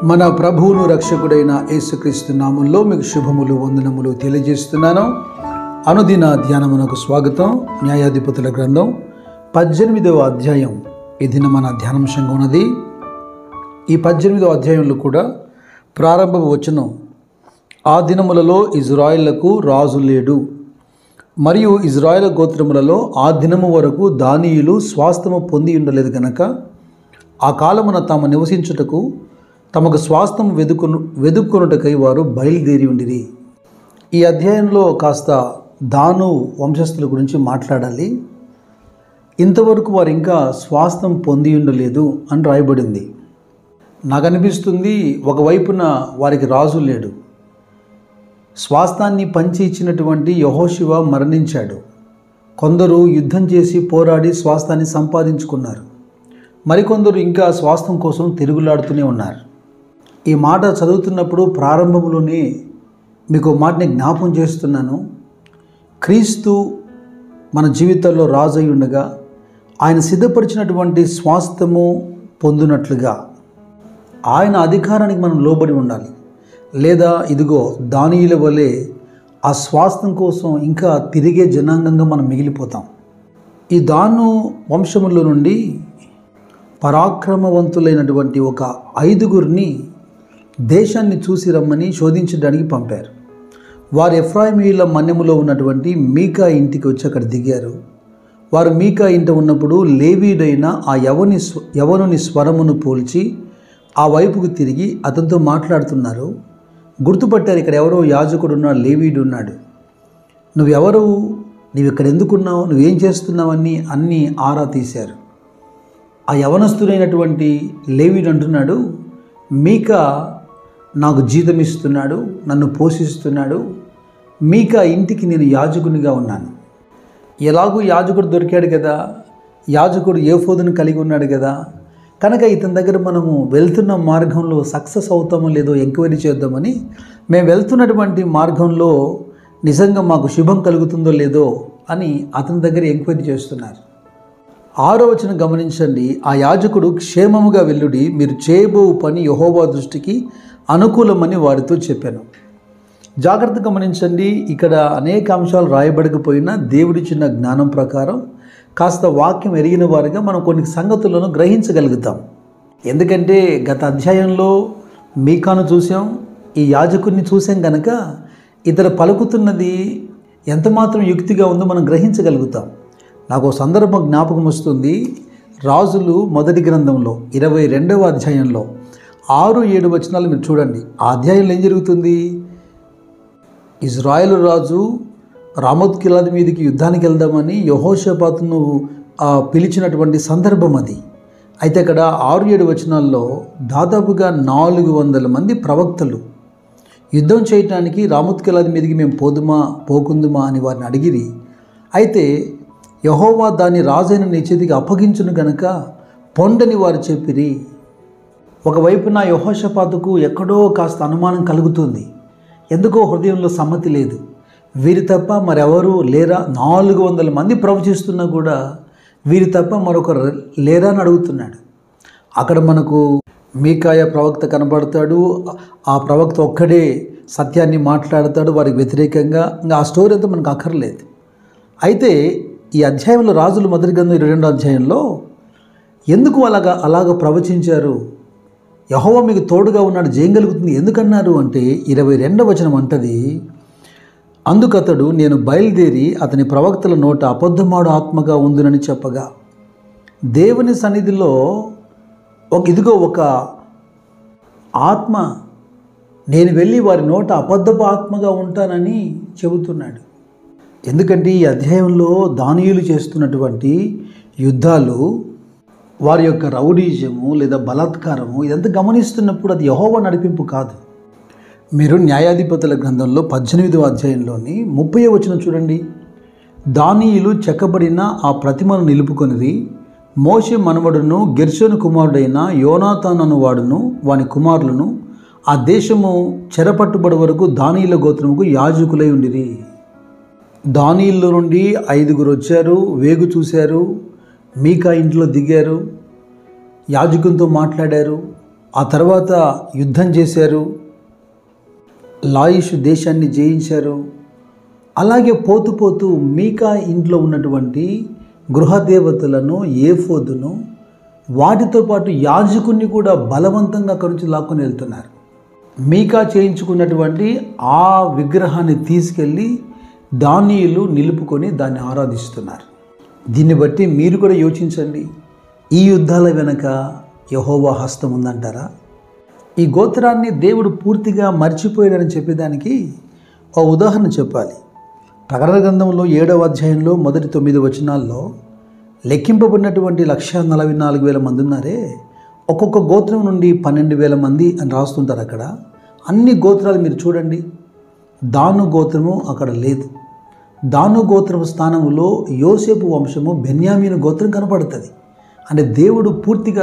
మన ప్రభువును రక్షకుడైన యేసుక్రీస్తు నామములో మీకు శుభములు వందనములు తెలియజేస్తున్నాను. అనుదిన ధ్యానమునకు స్వాగతం. న్యాయాధిపతుల గ్రంథం 18వ అధ్యాయం ఈ దిన మన ధ్యానాంశంగా ఉన్నది. ఈ 18వ అధ్యాయంలో కూడా ప్రారంభ వచనం, ఆ దినములలో ఇజ్రాయేలుకు రాజు లేడు, మరియు ఇజ్రాయేలు గోత్రములలో ఆ దినము వరకు దానియులు స్వాస్థ్యము పొంది ఉండలేదు గనక ఆ కాలమున తాము నివసించుటకు తమకు స్వాస్థ్యం వెదుక్కునుటకై వారు బయలుదేరి ఉండిరి. ఈ అధ్యాయంలో కాస్త దాను వంశస్థుల గురించి మాట్లాడాలి. ఇంతవరకు వారు ఇంకా స్వాస్థ్యం పొంది ఉండలేదు అని రాయబడింది. నాకు అనిపిస్తుంది, ఒకవైపున వారికి రాజు లేడు, స్వాస్థాన్ని పంచి ఇచ్చినటువంటి యెహోషువ మరణించాడు. కొందరు యుద్ధం చేసి పోరాడి స్వాస్థాన్ని సంపాదించుకున్నారు, మరికొందరు ఇంకా స్వాస్థ్యం కోసం తిరుగులాడుతూనే ఉన్నారు. ఈ మాట చదువుతున్నప్పుడు ప్రారంభంలోనే మీకు మాటని జ్ఞాపం చేస్తున్నాను. క్రీస్తు మన జీవితాల్లో రాజు అయి ఉండగా ఆయన సిద్ధపరిచినటువంటి స్వాస్థ్యము పొందినట్లుగా ఆయన అధికారానికి మనం లోబడి ఉండాలి. లేదా ఇదిగో దానియుల వలె ఆ స్వాస్థ్యం కోసం ఇంకా తిరిగే జనాంగంగా మనం మిగిలిపోతాం. ఈ దాను వంశములో నుండి పరాక్రమవంతులైనటువంటి ఒక 5గురిని దేశాన్ని చూసి రమ్మని శోధించడానికి పంపారు. వారు ఎఫ్రాయిమీయుల మన్యములో ఉన్నటువంటి మీకా ఇంటికి వచ్చి అక్కడ దిగారు. వారు మీకా ఇంట ఉన్నప్పుడు లేవీయుడైన ఆ యవనుని స్వరమును పోల్చి ఆ వైపుకు తిరిగి అతనితో మాట్లాడుతున్నారు. గుర్తుపట్టారు, ఇక్కడ ఎవరో యాజకుడు ఉన్నాడు, లేవీయుడు ఉన్నాడు. నువ్వెవరు, నువ్వు ఇక్కడ ఎందుకున్నావు, నువ్వేం చేస్తున్నావని అన్నీ ఆరా తీశారు. ఆ యవనస్తుడైనటువంటి లేవీయుడు అంటున్నాడు, మీకా నాకు జీతం ఇస్తున్నాడు, నన్ను పోషిస్తున్నాడు, మీకా ఇంటికి నేను యాజకునిగా ఉన్నాను. ఎలాగూ యాజకుడు దొరికాడు కదా, యాజకుడు ఏఫోదును కలిగి ఉన్నాడు కదా, కనుక ఇతని దగ్గర మనము వెళ్తున్న మార్గంలో సక్సెస్ అవుతామో లేదో ఎంక్వైరీ చేద్దామని మేము వెళ్తున్నటువంటి మార్గంలో నిజంగా మాకు శుభం కలుగుతుందో లేదో అని అతని దగ్గర ఎంక్వైరీ చేస్తున్నారు. 6వ వచనం గమనించండి. ఆ యాజకుడు క్షేమముగా వెళ్ళుడి, మీరు చేయబో పని యెహోవా దృష్టికి అనుకూలమని వారితో చెప్పాను. జాగ్రత్త గమనించండి. ఇక్కడ అనేక అంశాలు రాయబడకపోయినా దేవుడిచ్చిన జ్ఞానం ప్రకారం కాస్త వాక్యం ఎరిగిన వారిగా మనం కొన్ని సంగతులను గ్రహించగలుగుతాం. ఎందుకంటే గత అధ్యాయంలో మీకాను చూసాం, ఈ యాజకుడిని చూసాం కనుక ఇతర పలుకుతున్నది ఎంతమాత్రం యుక్తిగా ఉందో మనం గ్రహించగలుగుతాం. నాకు సందర్భం జ్ఞాపకం వస్తుంది. రాజులు మొదటి గ్రంథంలో 22వ అధ్యాయంలో 6-7 వచనాలు మీరు చూడండి. ఆ అధ్యాయంలో ఏం జరుగుతుంది? ఇజ్రాయేలు రాజు రామోత్ గిలాదు మీదకి యుద్ధానికి వెళ్దామని యెహోషాపాతును పిలిచినటువంటి సందర్భం అది. అయితే అక్కడ 6-7 వచనాల్లో దాదాపుగా 400 మంది ప్రవక్తలు యుద్ధం చేయటానికి రామోత్ గిలాదు మీదకి మేము పోకుందుమా అని వారిని అడిగిరి. అయితే యెహోవా దాన్ని రాజైన నీ చేతికి అప్పగించును గనక పొండని వారు చెప్పిరి. ఒకవైపున యెహోషాపాతుకు ఎక్కడో కాస్త అనుమానం కలుగుతుంది. ఎందుకో హృదయంలో సమ్మతి లేదు. వీరి తప్ప మరెవరు లేరా? 400 మంది ప్రవచిస్తున్నా కూడా వీరి తప్ప మరొకరు లేరా అని అడుగుతున్నాడు. అక్కడ మనకు మీకాయ ప్రవక్త కనబడతాడు. ఆ ప్రవక్త ఒక్కడే సత్యాన్ని మాట్లాడతాడు వారికి వ్యతిరేకంగా. ఇంకా ఆ స్టోరీ అంతా మనకు అక్కర్లేదు. అయితే ఈ అధ్యాయంలో రాజులు మొదటి గ్రంథం 22వ అధ్యాయంలో ఎందుకు అలాగ ప్రవచించారు? యెహోవా మీకు తోడుగా ఉన్నాడు, జయగలుగుతుంది ఎందుకన్నారు అంటే 22వ వచనం అంటది, అందుకతడు నేను బయలుదేరి అతని ప్రవక్తల నోట అబద్ధమాడు ఆత్మగా ఉందునని చెప్పగా, దేవుని సన్నిధిలో ఇదిగో ఒక ఆత్మ, నేను వెళ్ళి వారి నోట అబద్ధపు ఆత్మగా ఉంటానని చెబుతున్నాడు. ఎందుకంటే ఈ అధ్యాయంలో దానియులు చేస్తున్నటువంటి యుద్ధాలు, వారి యొక్క రౌడీజము లేదా బలాత్కారము ఇదంతా గమనిస్తున్నప్పుడు అది యెహోవా నడిపింపు కాదు. మీరు న్యాయాధిపతుల గ్రంథంలో 18వ అధ్యాయంలోని 30వ వచనం చూడండి. దానియులు చెక్కబడిన ఆ ప్రతిమను నిలుపుకొనిది, మోషే మనవడును గెర్షోను కుమారుడైన యోనాతాను అను వాడును వాని కుమారులను ఆ దేశము చెరపట్టుబడి వరకు దానియుల గోత్రముకు యాజకులై ఉండిరి. దానియుల్లో నుండి 5గురు వచ్చారు, వేగు చూశారు, మీకా ఇంట్లో దిగారు, యాజకునితో మాట్లాడారు. ఆ తర్వాత యుద్ధం చేశారు, లాయిషు దేశాన్ని జయించారు. అలాగే పోతూ పోతూ మీకా ఇంట్లో ఉన్నటువంటి గృహదేవతలను, ఏఫోదును, వాటితో పాటు యాజకుని కూడా బలవంతంగా అక్కడి నుంచి లాక్కొని వెళ్తున్నారు. మీకా చేయించుకున్నటువంటి ఆ విగ్రహాన్ని తీసుకెళ్ళి దానియేలు నిలుపుకొని దాన్ని ఆరాధిస్తున్నారు. దీన్ని బట్టి మీరు కూడా యోచించండి, ఈ యుద్ధాల వెనక యెహోవా హస్తం ఉందంటారా? ఈ గోత్రాన్ని దేవుడు పూర్తిగా మర్చిపోయాడని చెప్పేదానికి ఒక ఉదాహరణ చెప్పాలి. ప్రకటన గ్రంథంలో 7వ అధ్యాయంలో మొదటి 9 వచనాల్లో లెక్కింపబడినటువంటి 1,44,000 మంది ఉన్నారే, ఒక్కొక్క గోత్రం నుండి 12,000 మంది అని రాస్తుంటారు. అక్కడ అన్ని గోత్రాలు మీరు చూడండి, దాను గోత్రము అక్కడ లేదు. దాను గోత్రము స్థానంలో యోసేపు వంశము, బెన్యామీను గోత్రం కనపడుతుంది. అంటే దేవుడు పూర్తిగా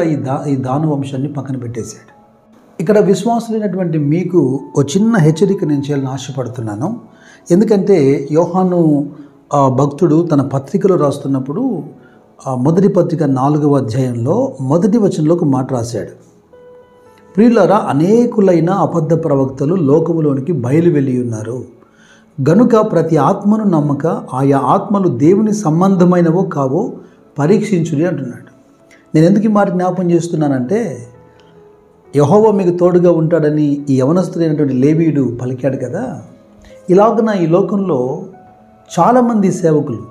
ఈ దాను వంశాన్ని పక్కన పెట్టేశాడు. ఇక్కడ విశ్వాసులైనటువంటి మీకు ఒక చిన్న హెచ్చరిక నేను చేయాలని ఆశపడుతున్నాను. ఎందుకంటే యోహాను భక్తుడు తన పత్రికలో రాస్తున్నప్పుడు మొదటి పత్రిక 4వ అధ్యాయంలో మొదటి వచనంలో ఒక మాట రాశాడు. ప్రియులారా, అనేకులైన అబద్ధ ప్రవక్తలు లోకములోనికి బయలు వెళ్ళి ఉన్నారు గనుక ప్రతి ఆత్మను నమ్మక ఆయా ఆత్మలు దేవుని సంబంధమైనవో కావో పరీక్షించుడి అంటున్నాడు. నేను ఎందుకు ఈ మాట జ్ఞాపం చేస్తున్నానంటే, యెహోవా మీకు తోడుగా ఉంటాడని ఈ యవనస్తుడైనటువంటి లేవీయుడు పలికాడు కదా. ఇలాగున ఈ లోకంలో చాలామంది సేవకులు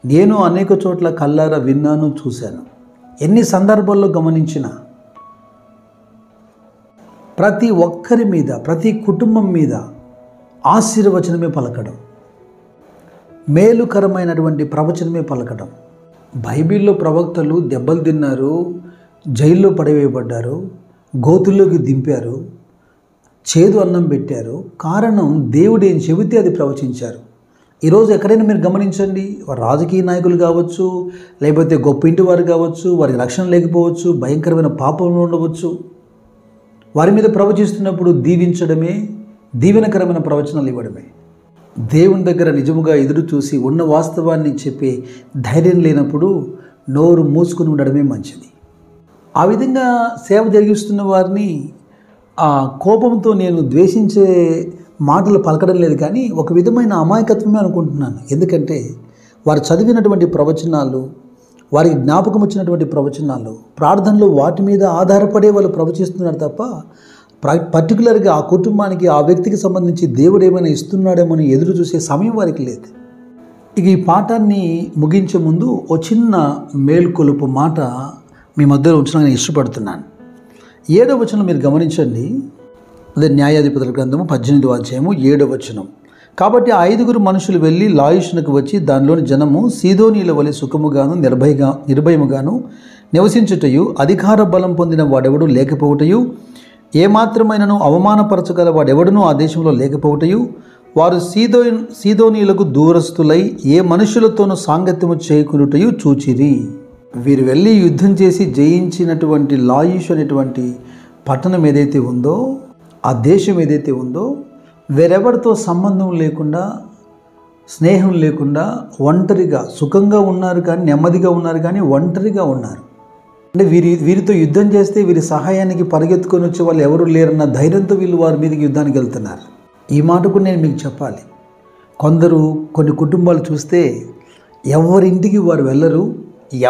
నేను అనేక చోట్ల కల్లారా విన్నాను, చూశాను. ఎన్ని సందర్భాల్లో గమనించినా ప్రతి ఒక్కరి మీద, ప్రతి కుటుంబం మీద ఆశీర్వచనమే పలకడం, మేలుకరమైనటువంటి ప్రవచనమే పలకడం. బైబిల్లో ప్రవక్తలు దెబ్బలు తిన్నారు, జైల్లో పడవేయబడ్డారు, గోతుల్లోకి దింపారు, చేదు అన్నం పెట్టారు. కారణం దేవుడు ఏం చెబితే అది ప్రవచించారు. ఈరోజు ఎక్కడైనా మీరు గమనించండి, వారు రాజకీయ నాయకులు కావచ్చు, లేకపోతే గొప్ప ఇంటి వారు కావచ్చు, వారికి రక్షణ లేకపోవచ్చు, భయంకరమైన పాపంలో ఉండవచ్చు. వారి మీద ప్రవచిస్తున్నప్పుడు దీవించడమే, దీవెనకరమైన ప్రవచనాలు ఇవ్వడమే. దేవుని దగ్గర నిజముగా ఎదురు చూసి ఉన్న వాస్తవాన్ని చెప్పే ధైర్యం లేనప్పుడు నోరు మూసుకుని ఉండడమే మంచిది. ఆ విధంగా సేవ జరిగిస్తున్న వారిని కోపంతో నేను ద్వేషించే మాటలు పలకడం లేదు, కానీ ఒక విధమైన అమాయకత్వమే అనుకుంటున్నాను. ఎందుకంటే వారు చదివినటువంటి ప్రవచనాలు, వారికి జ్ఞాపకం వచ్చినటువంటి ప్రవచనాలు, ప్రార్థనలు, వాటి మీద ఆధారపడే వాళ్ళు ప్రవచిస్తున్నారు తప్ప పర్టికులర్గా ఆ కుటుంబానికి, ఆ వ్యక్తికి సంబంధించి దేవుడు ఏమైనా ఇస్తున్నాడేమని ఎదురు చూసే సమయం వారికి లేదు. ఇక ఈ పాఠాన్ని ముగించే ముందు ఓ చిన్న మేల్కొలుపు మాట మీ మధ్యలో ఉంచడానికి నేను ఇష్టపడుతున్నాను. 7వ వచనం మీరు గమనించండి. అదే న్యాయాధిపతుల గ్రంథము 18వ అధ్యాయము 7వ వచనం. కాబట్టి ఆ 5 మనుషులు వెళ్ళి లాయిషునకు వచ్చి దానిలోని జనము సీదోనీల వలె సుఖముగాను నిర్భయముగాను నివసించుటయు, అధికార బలం పొందిన వాడెవడు లేకపోవటయు, ఏమాత్రమైనను అవమానపరచగల వాడెవడునూ ఆ దేశంలో లేకపోవటయు, వారు సీదోనీలకు దూరస్తులై ఏ మనుషులతోనూ సాంగత్యము చేయకునుటయు చూచిరి. వీరు వెళ్ళి యుద్ధం చేసి జయించినటువంటి లాయిష్ అనేటువంటి పట్టణం ఏదైతే ఉందో, ఆ దేశం ఏదైతే ఉందో, వేరెవరితో సంబంధం లేకుండా, స్నేహం లేకుండా ఒంటరిగా సుఖంగా ఉన్నారు, కానీ నెమ్మదిగా ఉన్నారు, కానీ ఒంటరిగా ఉన్నారు. అంటే వీరితో యుద్ధం చేస్తే వీరి సహాయానికి పరిగెత్తుకొని వచ్చే వాళ్ళు ఎవరు లేరన్న ధైర్యంతో వీళ్ళు వారి మీదకి యుద్ధానికి వెళ్తున్నారు. ఈ మాటకు నేను మీకు చెప్పాలి, కొన్ని కుటుంబాలు చూస్తే ఎవరింటికి వారు వెళ్ళరు,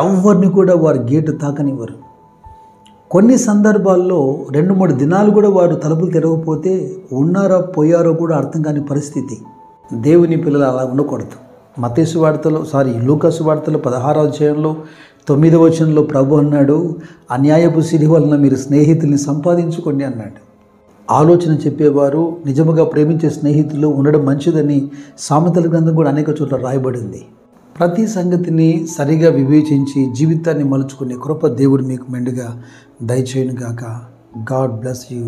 ఎవరిని కూడా వారు గేటు తాకనివ్వరు. కొన్ని సందర్భాల్లో 2-3 దినాలు కూడా వారు తలుపులు తెరవకపోతే ఉన్నారో పోయారో కూడా అర్థం కాని పరిస్థితి. దేవుని పిల్లలు అలా ఉండకూడదు. లూకాసు వార్తలో 16వ అధ్యాయంలో 9వ వచనంలో ప్రభు అన్నాడు, అన్యాయపు సిరి వలన మీరు స్నేహితుల్ని సంపాదించుకోండి అన్నాడు. ఆలోచన చెప్పేవారు, నిజముగా ప్రేమించే స్నేహితులు ఉండడం మంచిదని సామెతల గ్రంథం కూడా అనేక చోట్ల రాయబడింది. ప్రతి సంగతిని సరిగా వివేచించి జీవితాన్ని మలుచుకునే కృప దేవుడు మీకు మెండుగా దయచేయునుగాక. God bless you.